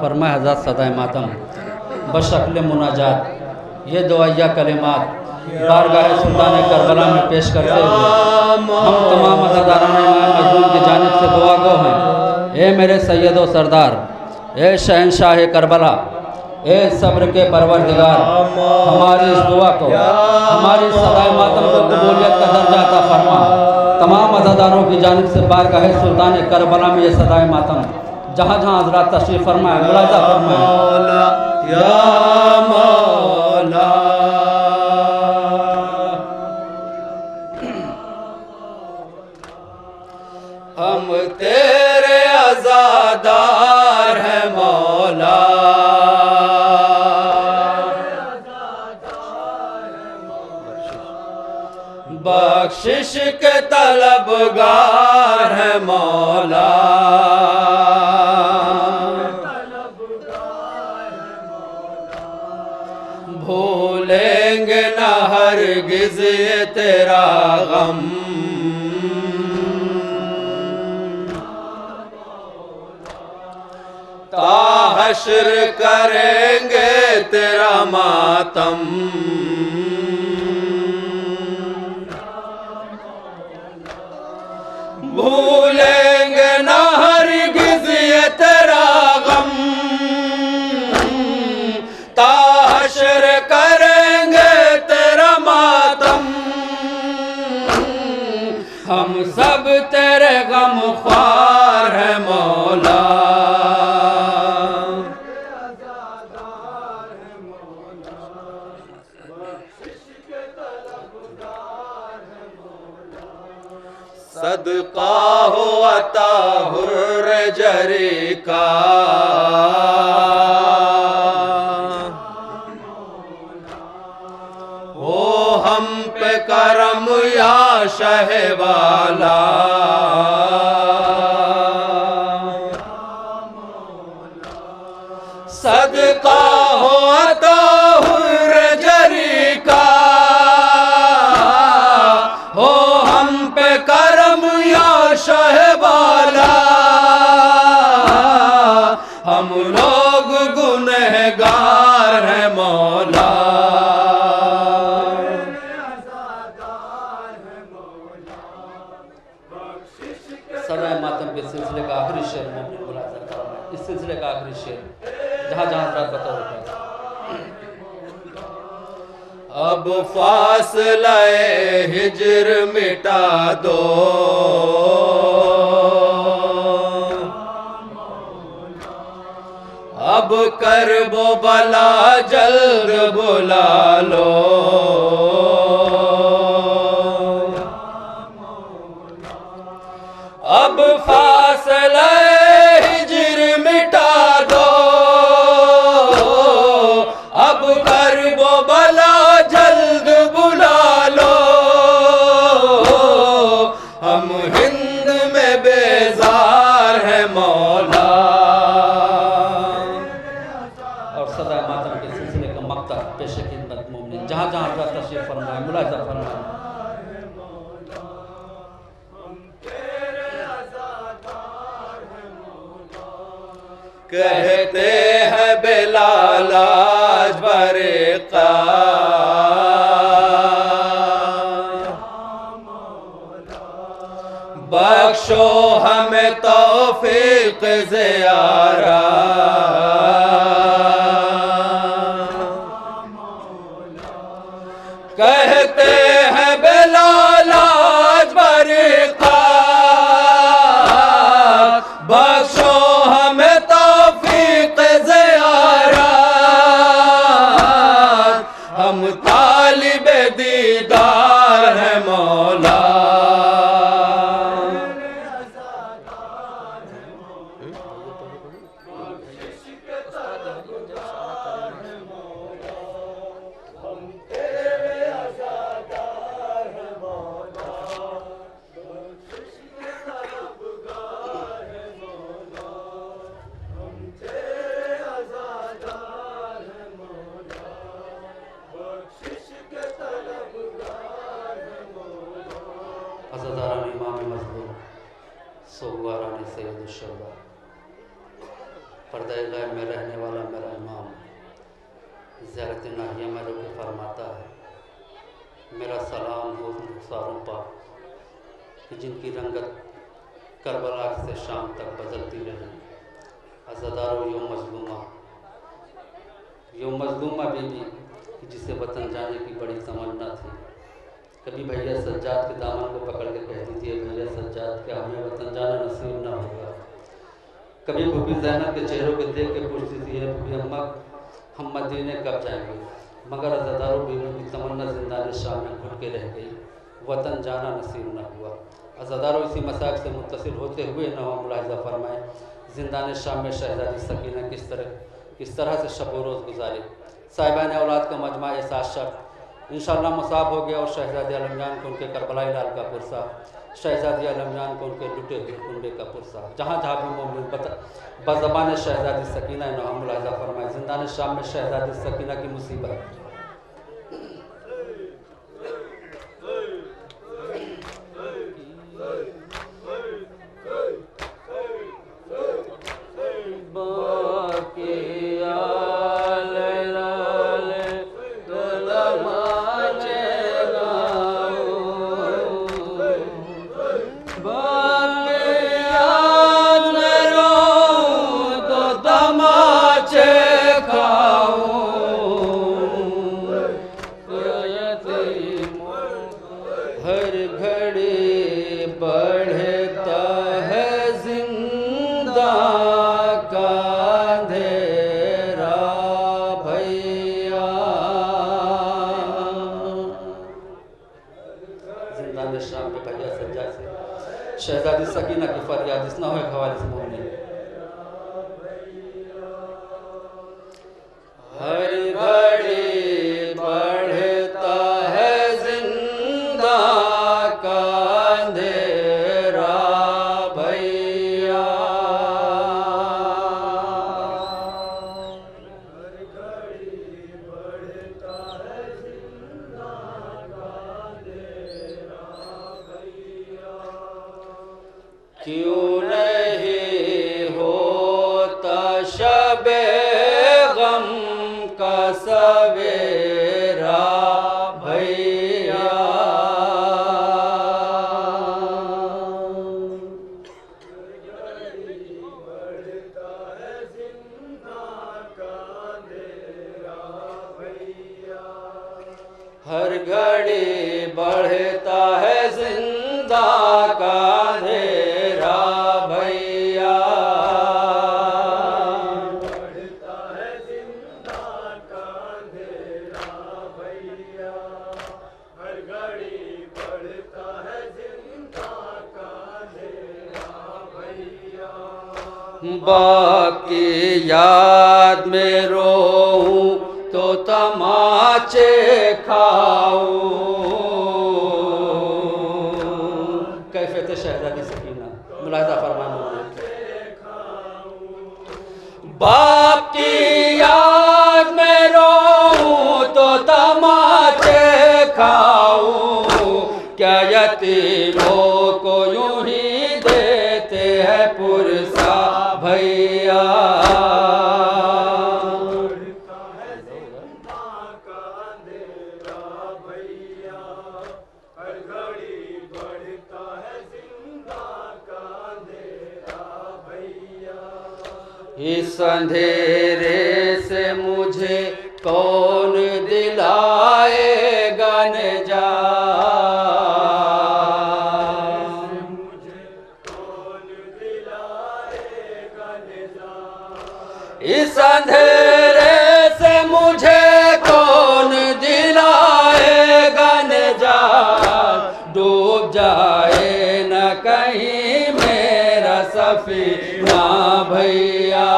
फरमाए हज़रत सदाए मातम बशक्ल मुनाजात ये दुआया कलिमात बारगाह सुल्तान करबला में पेश करते हुए हम तमाम अज़ादारान इमाम मजदूर की जानिब से दुआ गो हैं। ए मेरे सैयद व सरदार, ए शहनशाह करबला, ए सब्र के परवरदिगार, हमारी इस दुआ को, हमारी सदाए मातम को कबूलियत का दर्जा अता फरमा। तमाम अज़ादारों की जानिब से बारगाह सुल्तान करबला में ये सदाए मातम जहाँ जहाँ हज़रात तशरीफ़ फरमाए मुलाज़ा फरमाए। या मौला हम तेरे अज़ादार हैं मौला, बख्शिश के तलबगार हैं मौला, भूलेंगे न हरगिज़ ये तेरा गम, ता हश्र करेंगे तेरा मातम, भूलेंगे न हरगिज़ ये तेरा गम, ता हश्र करेंगे तेरा मातम, हम सब तेरे गम ख्वार हैं मौला। सदका हो अता हुर्र जरी का, हो हम पे करम या शहवाला, सदका हो अता हुर्र जरी का, हो हम पे करम या शहवाला, हम लोग गुनहगार हैं मौला। सदाए मातम के सिलसिले का आखिरी शेर मोमिन मुलाज़ा फरमाए। इस सिलसिले का आखिरी शेर जहाँ जहाँ रात बताओ अब फासलाए हिज्र मिटा दो, अब करबो बला जल्द बुला लो, अब फासलाए हिज्र मिटा दो, अब करबो बला जल्द बुला लो, हम हिंद में बेजार हैं मौला। और सदा मातम के सिलसिले का मक्ता पेश खिदमत मोमिन जहाँ जहाँ का तशरीफ फरमाए मुलाज़ा फरमाए। कहते हैं बिलाल आज बरक़ा, बख्शो हमें तौफीक ज़ियारा, कहते हैं बिलाल आज बरक़ा, बख्शो हमें तौफीक ज़ियारा, हम तालिबे दीदार हैं मौला। पर्दे गैब में रहने वाला मेरा इमाम ज़ियारत नाहिया में रुके फरमाता है, मेरा सलाम हो उन रुखसारों पर कि जिनकी रंगत करबला से शाम तक बदलती रही। अज़ादारो यो मज़लूमा बीबी कि जिसे वतन जाने की बड़ी तमन्ना थी। कभी भैया सज्जाद के दामन को पकड़ के कहती थी, भैया सज्जाद क्या हमें वतन जाना नसीब न होगा। कभी भूपी ज़ैनब के चेहरों को देख के पूछती थी, भूपी अम्मा हम मदीने कब जाएंगे। मगर अज़ादारो बीबी की तमन्ना ज़िंदान शाम में घुट के रह गई, वतन जाना नसीब न हुआ। अज़ादारो इसी मसाक से मुत्तसिल होते हुए नवा मुलाहिज़ा फरमाएँ, ज़िंदान शाम में शहज़ादी सकीना किस तरह से शब व रोज़ गुजारे। साहिबान औलाद का मजमा एहसास शर्त इंशाअल्लाह मसाब हो गया और शहज़ादी आलमजान को उनके करबलाई लाल का पुरसा, शहज़ादी आलमजान को उनके लुटे हुए कुंडे का पुरसा। जहाँ जहाँ भी मोमिन बज़बान शहज़ादी सकीना नवा मुलाहिज़ा फरमाए, ज़िंदान शाम में शहज़ादी सकीना की मुसीबत। हर घड़ी बढ़ता है जिंदा का अंधेरा भैया। जिंदान शाम पे भैया सज्जा से शहज़ादी सकीना की फरियाद इस ना हो खवालिस मोमिन। हर घड़ी बढ़ता है जिंदा का अंधेरा भैया। हर घड़ी बढ़ता है जिंदा का अंधेरा भैया। क्यों नहीं होता शबे गम का सवेरा भैया। हर घड़ी बढ़ता है जिंदा का अंधेरा भैया। बाकी याद में रोऊं तो तमाचे खाऊं। कैफियत शहज़ादी सकीना मुलाहिज़ा फरमाना। बाप की याद में रोऊं तो तमाचे खाऊं। क्या यतीमों को यूं ही देते हैं पुरसा भैया। इस अंधेरे से मुझे कौन दिलाएगा निजात। इस अंधेरे से मुझे कौन दिलाएगा निजात। डूब जाए न कहीं मेरा सफीना भैया।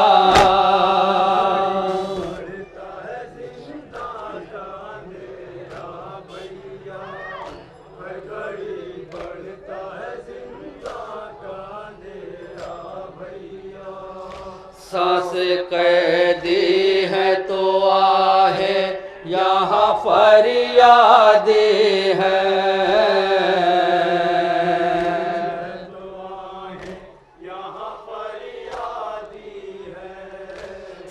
सांस कैदी है तो आहे यहाँ फरियादी है।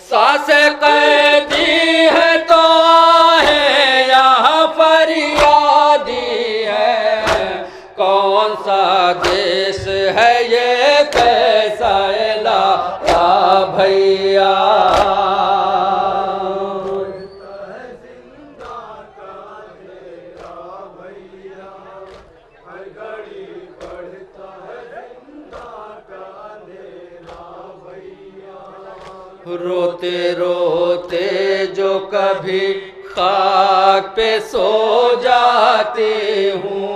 सांसें कैदी है तो है यहाँ फरियादी है। कौन सा देश है ये, कैसा इलाका भैया। रोते रोते जो कभी खाक पे सो जाते हूँ,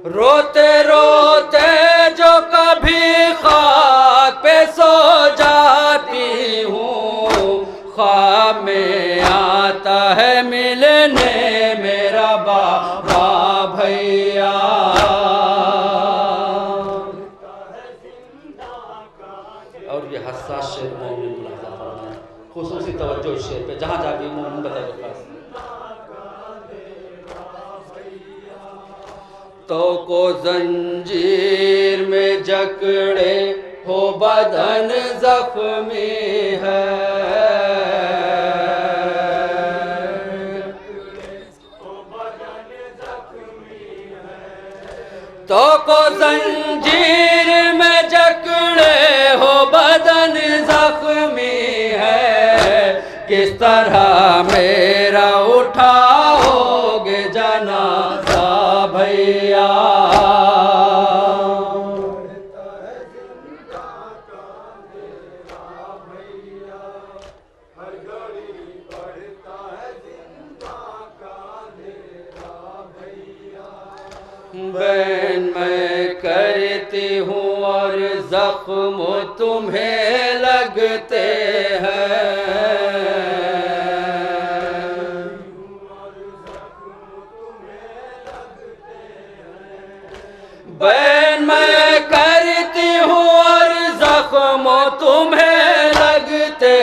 रोते रोते जो कभी खाक पे सो जाती हूँ, ख्वाब में आता है मिलने मेरा बाबा भैया। और ये हस्सास शेर मोमिन मुलाज़ा फरमाए, खुसूसी तवज्जो इस शेर पे, जहाँ जाके मोमिन बताए खास। तो को जंजीर में जकड़े हो बदन जख्मी है, तो को जंजीर में जकड़े हो बदन जख्मी है। किस तरह मेरा उठाओगे जनाजा भैया। बैन मैं करती हूँ और जख्म तुम्हें लगते हैं, बैन मैं करती हूँ और जख्म तुम्हें लगते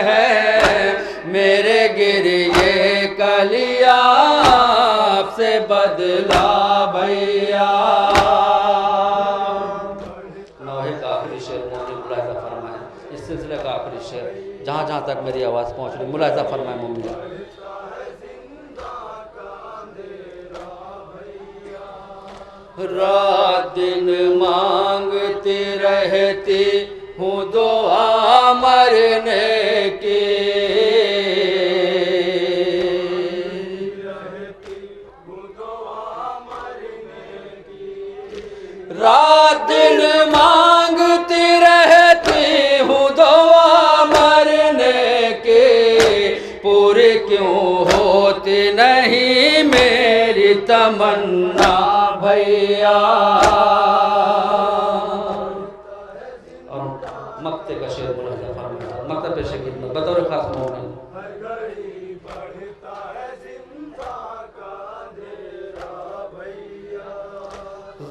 हैं। मेरे गिरिए कलिया आपसे बदला भैया। नौहे का आखिरी शेर मोमिन मुलाहिजा फरमाए, इस सिलसिले का आखिरी शेर, जहाँ जहाँ तक मेरी आवाज़ पहुँच रही, मुलाहिजा फरमाए मोमिन। रात दिन मांगती रहती हूँ दुआ मरने की, रात दिन मांगती रहती हूँ दुआ मरने की। पूरी क्यों होती नहीं मेरी तमन्ना भैया। और मक्ते का शेर मुलाहिजा फरमाया, मक्ता पेश खिदमत बतौर खास मोमिन।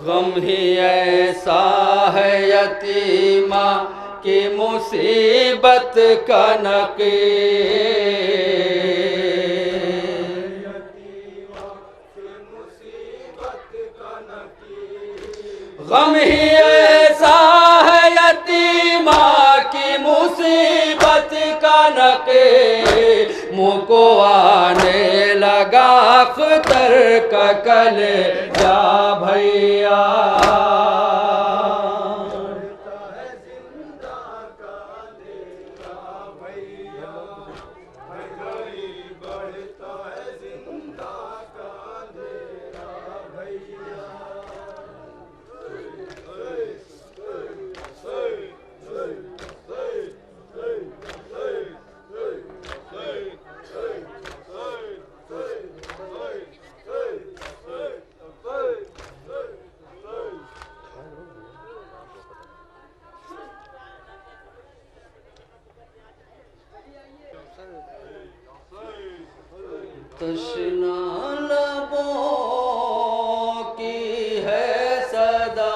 गम ही ऐसा है यतीमा की मुसीबत का नकीर, गम ही ऐसा है यतीमा की मुसीबत का नकीर। मुँह को आने लगा अख्तर का कलेजा भैया। तृष्णा लबों की है सदा,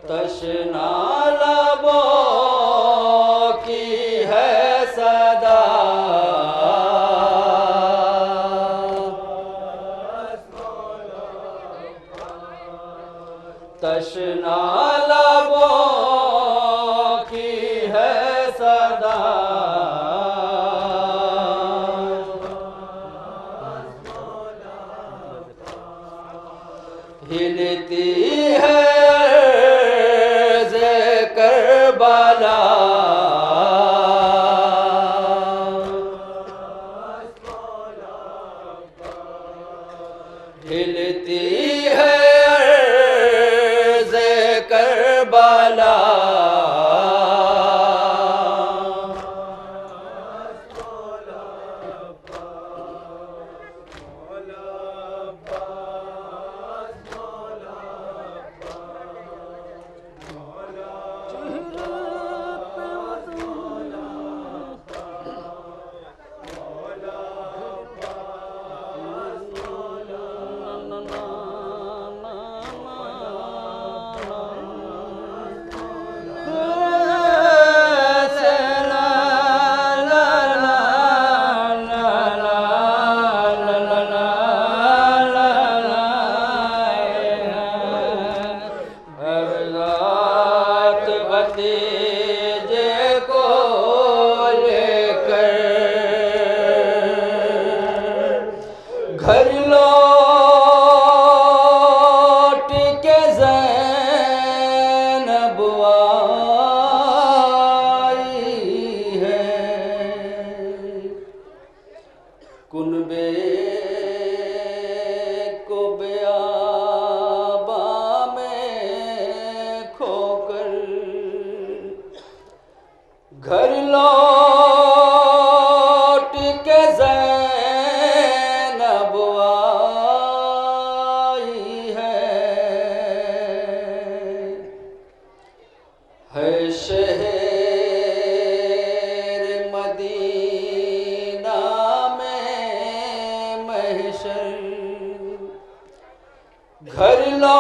तृष्णा लबों की है सदा। करबला, हिलती है अर्ज़ करबला, घर लौट के ज़ैनब आई है, कुनबे को बेआबा में खोकर, घर लौट के शहर मदीना में महशर, घर लौट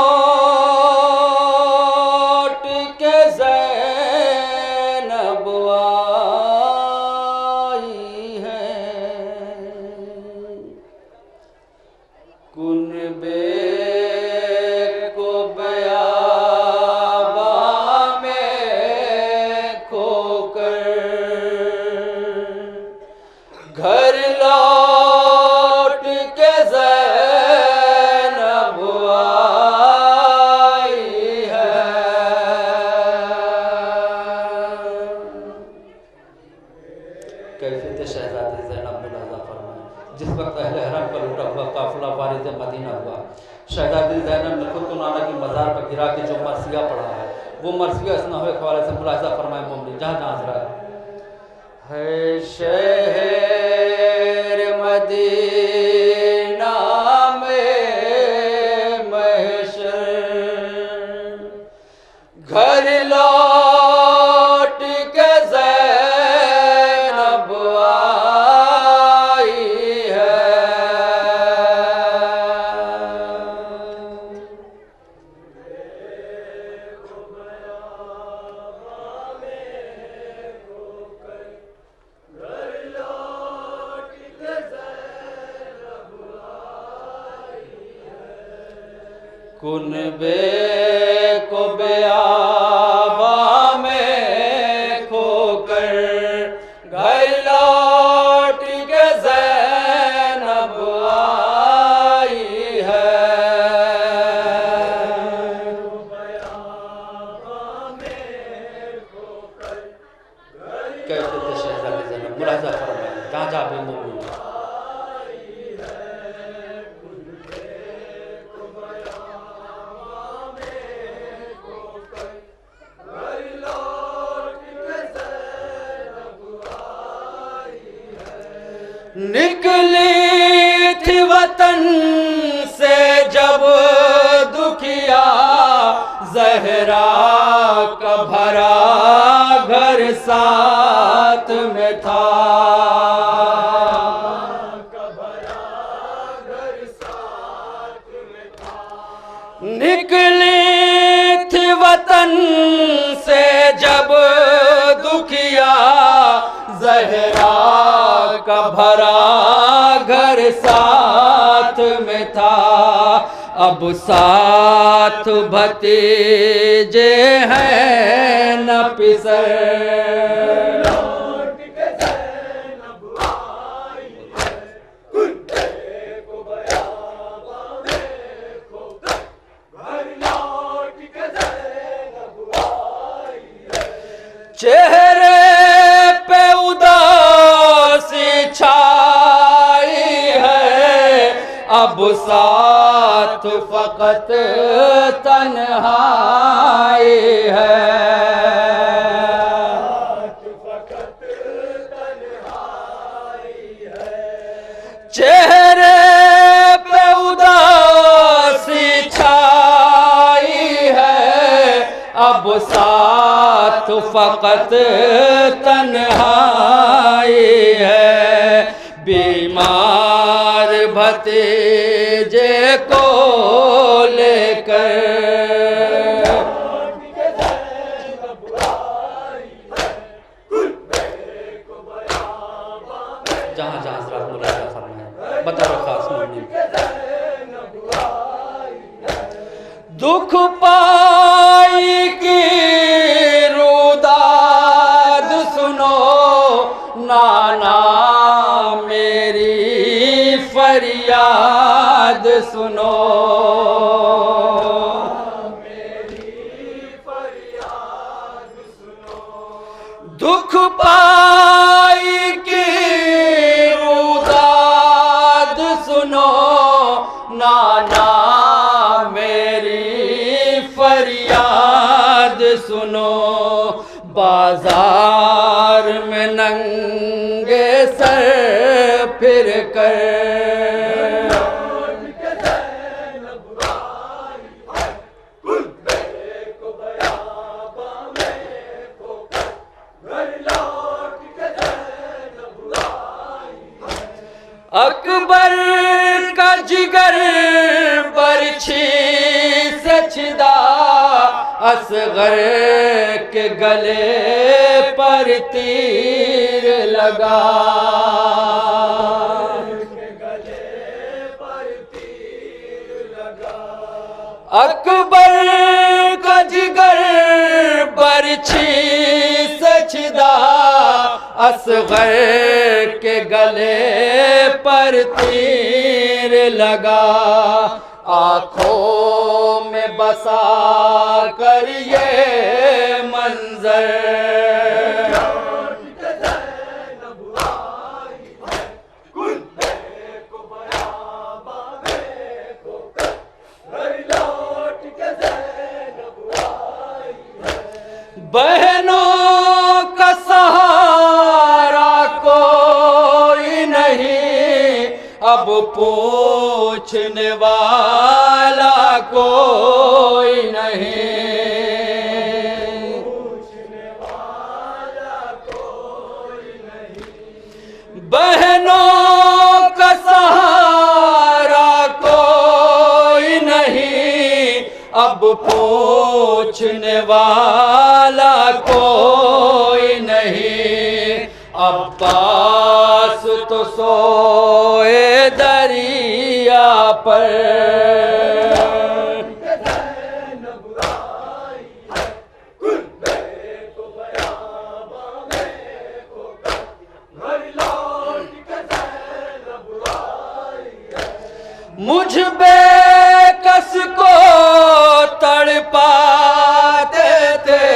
के ज़ैनब आई है, कुनबे को घर लौट के ज़ैनब आई है। कैफियत शहज़ादी ज़ैनब मुलाज़ा फरमाएं। जिस वक्त अहले हरम पर लुटा हुआ काफिला वारिद मदीना हुआ, शहज़ादी ज़ैनब ने खुद को नाना की मज़ार पर गिरा के जो मरसिया पढ़ा है, वो मरसिया इस नहवे ख़वाले से मुलाज़ा फरमाएं। मोमिन जहाँ जहाँ जरा है शहर मदीना में महशर, घर लौट के ज़ैनब आई है। कुनबे को बेआबा में खोकर, घर लौट के ज़ैनब आई है। कैसे थे शहज़ादी ज़ैनब, मुलाज़ा फरमाएं जहाँ जहाँ भी मोमिन निकली थी वतन से जब दुखिया, ज़हरा का भरा घर साथ में था, निकली थी वतन से जब दुखिया, ज़हरा का भरा घर साथ में था। अब साथ भतीजे हैं न पिसर, चेहरे पे उदासी छाई है, अब साथ फकत तन्हाई है। चेहरे पे उदासी छाई है, अब साथ फकत तन्हाई है। बीमार भतीजे को लेकर जहाँ जहाँ हज़रात मुलाज़ा फरमाए बता खास मोमिन। दुख पाई की रुदाद सुनो, नाना मेरी फरियाद सुनो। दुख पाई की रुदाद सुनो, नाना मेरी फरियाद सुनो। बाजार में नंगे सर फिर कर अकबर का जिगर बरछी से छिदा, असगर के गले पर तीर लगा। अकबर का जिगर बरछी से छिदा, असगर के गले पर तीर लगा। आँखों में बसा कर ये मंजर बहनों का सहारा कोई नहीं, अब पूछने वाला कोई नहीं। बहनों का सहारा कोई नहीं, अब पूछने वाला कोई नहीं। अब्बास तो सोए दरिया पर, मुझ बेकस को तड़पाते थे,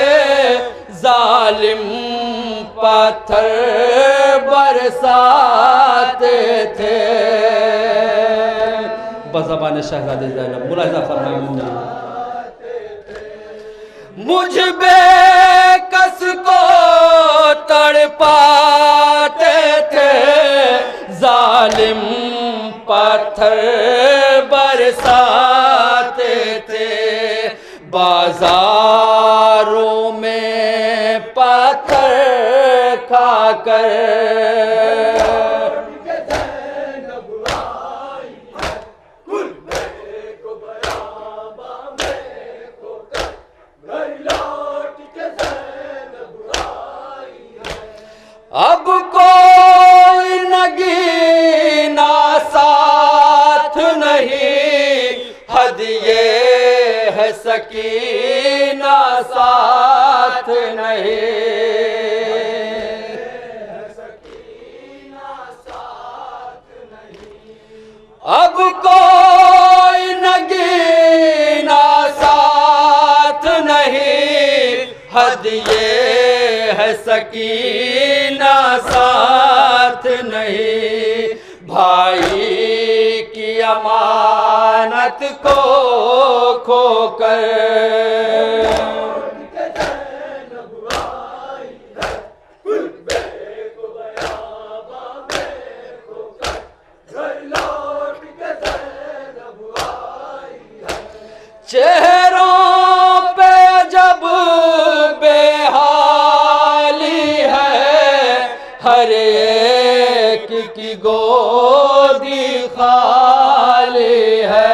जालिम पत्थर बरसाते थे। बज़बान शहज़ादी ज़ैनब मुलाहिज़ा फरमाएं। मुझ बेकस को तड़पाते थे, जालिम पत्थर बरसाते थे। बाजारों में पत्थर खाकर अब कोई नगीना साथ नहीं, हदिये है सकीना साथ नहीं। अब कोई नगीना साथ नहीं, हदिये है सकीना साथ नहीं, भाई की अमानत को खोकर। चेहरों पे जब बेहाली है, हर एक की गोदी खाली है।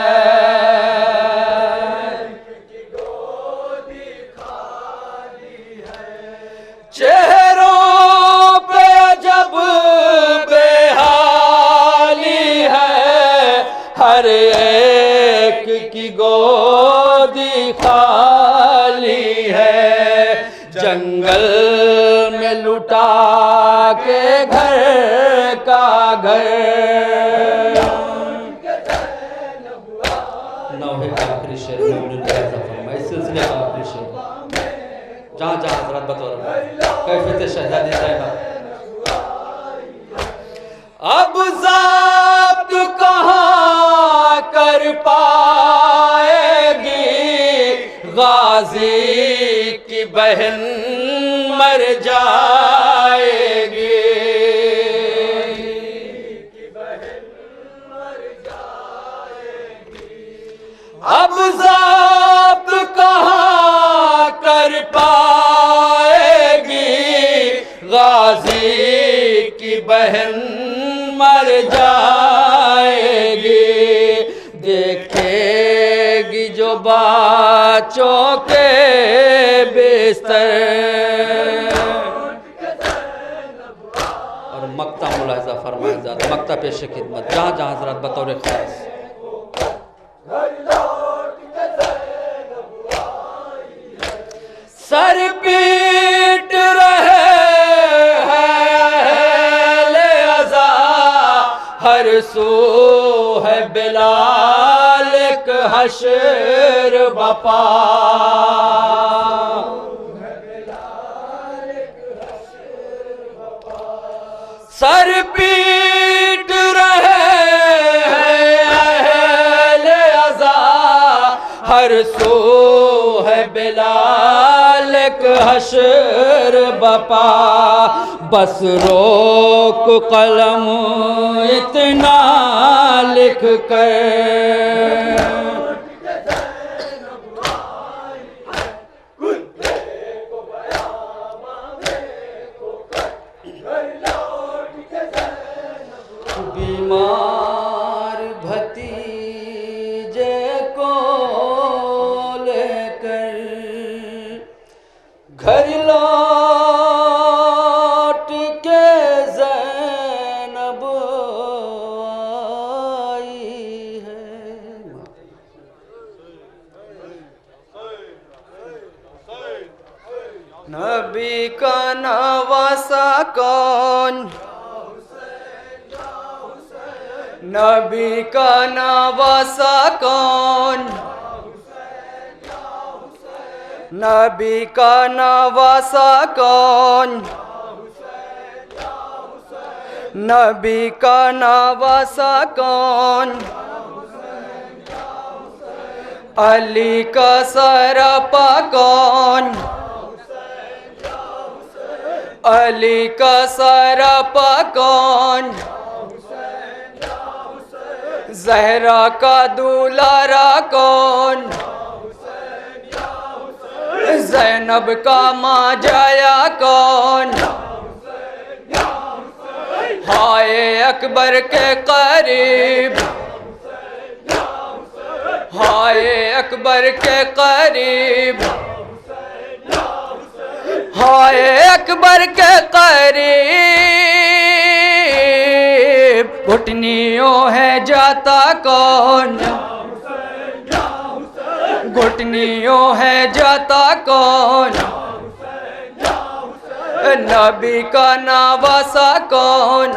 चेहरों पे जब बेहाली है, हर एक की गोदी खाली है। जंगल में लुटा के घर का घर। नौहे का आखिरी शेर इस सिलसिले का आखिरी शेर, जहाँ जहाँ हजरत बतौर कैफियत शहजादी ज़ैनब। अब ज़ाब्त कहाँ कर पाएगी, गाजी की बहन मर जाएगी। अब ज़ाब्त कहाँ कर पाएगी, गाजी की बहन मर जाएगी। देखेगी जो बच्चों के बिस्तर। और मक्ता मुलाहिज़ा फरमाया जाता, मक्ता पेश खिदमत, जहाँ जहाँ हज़रत बतौर खास। सर पीट रहे हैं ले अज़ा, हर सू है बिलाल एक हश्र बपा। सर पीट रहे हैं ले अज़ा, हर सू है बिलाल एक हश्र बपा। बस रोक कलम इतना लिख कर। बीमार भतीजे को लेकर घर लौट के ज़ैनब आई है। नबी का नवासा कौन, नबी का नवासा कौन, नबी का नवासा कौन, नबी का नवासा कौन, अली का सरपा कौन, अली का सरपा कौन, ज़हरा का दुलारा कौन, ज़ैनब का माजाया कौन, हाय अकबर के करीब, हाय अकबर के करीब, हाय अकबर के करीब। घुटनियों है जाता कौन, घुटनियों है जाता कौन, नबी का नवासा कौन,